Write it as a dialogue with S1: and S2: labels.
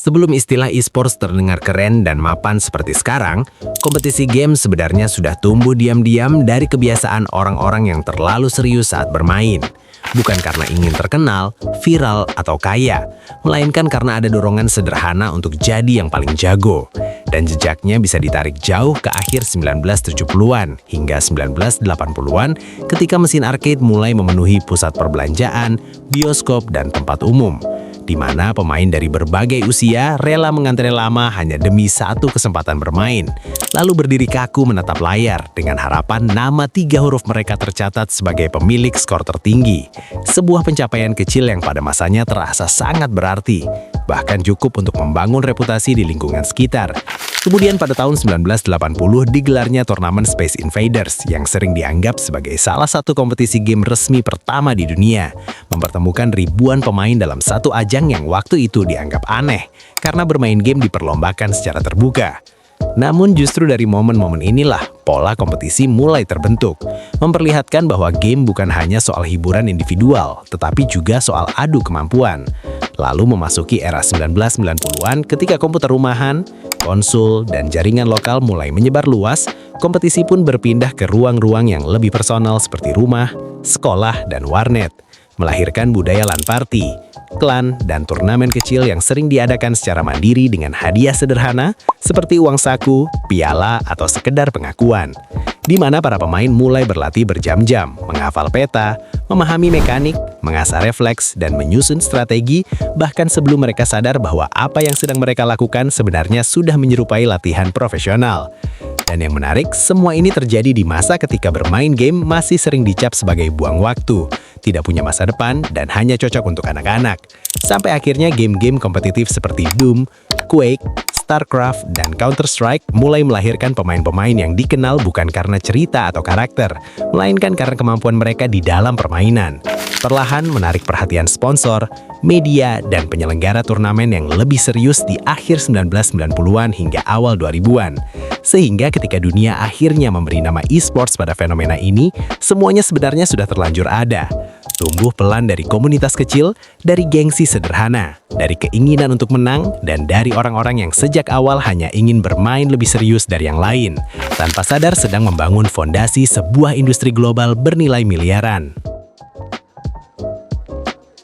S1: Sebelum istilah e-sports terdengar keren dan mapan seperti sekarang, kompetisi game sebenarnya sudah tumbuh diam-diam dari kebiasaan orang-orang yang terlalu serius saat bermain. Bukan karena ingin terkenal, viral, atau kaya, melainkan karena ada dorongan sederhana untuk jadi yang paling jago. Dan jejaknya bisa ditarik jauh ke akhir 1970-an hingga 1980-an ketika mesin arcade mulai memenuhi pusat perbelanjaan, bioskop, dan tempat umum, di mana pemain dari berbagai usia rela mengantre lama hanya demi satu kesempatan bermain, lalu berdiri kaku menatap layar dengan harapan nama 3 huruf mereka tercatat sebagai pemilik skor tertinggi. Sebuah pencapaian kecil yang pada masanya terasa sangat berarti, bahkan cukup untuk membangun reputasi di lingkungan sekitar. Kemudian pada tahun 1980 digelarnya turnamen Space Invaders yang sering dianggap sebagai salah satu kompetisi game resmi pertama di dunia, mempertemukan ribuan pemain dalam satu ajang yang waktu itu dianggap aneh karena bermain game diperlombakan secara terbuka. Namun justru dari momen-momen inilah pola kompetisi mulai terbentuk, memperlihatkan bahwa game bukan hanya soal hiburan individual, tetapi juga soal adu kemampuan. Lalu memasuki era 1990-an ketika komputer rumahan, konsul, dan jaringan lokal mulai menyebar luas, kompetisi pun berpindah ke ruang-ruang yang lebih personal seperti rumah, sekolah, dan warnet, melahirkan budaya LAN party, klan, dan turnamen kecil yang sering diadakan secara mandiri dengan hadiah sederhana seperti uang saku, piala, atau sekedar pengakuan, di mana para pemain mulai berlatih berjam-jam, menghafal peta, memahami mekanik, mengasah refleks, dan menyusun strategi, bahkan sebelum mereka sadar bahwa apa yang sedang mereka lakukan sebenarnya sudah menyerupai latihan profesional. Dan yang menarik, semua ini terjadi di masa ketika bermain game masih sering dicap sebagai buang waktu, tidak punya masa depan, dan hanya cocok untuk anak-anak. Sampai akhirnya game-game kompetitif seperti Doom, Quake, StarCraft, dan Counter-Strike mulai melahirkan pemain-pemain yang dikenal bukan karena cerita atau karakter, melainkan karena kemampuan mereka di dalam permainan. Perlahan menarik perhatian sponsor, media, dan penyelenggara turnamen yang lebih serius di akhir 1990-an hingga awal 2000-an. Sehingga ketika dunia akhirnya memberi nama e-sports pada fenomena ini, semuanya sebenarnya sudah terlanjur ada. Tumbuh pelan dari komunitas kecil, dari gengsi sederhana, dari keinginan untuk menang, dan dari orang-orang yang sejak awal hanya ingin bermain lebih serius dari yang lain, tanpa sadar sedang membangun fondasi sebuah industri global bernilai miliaran.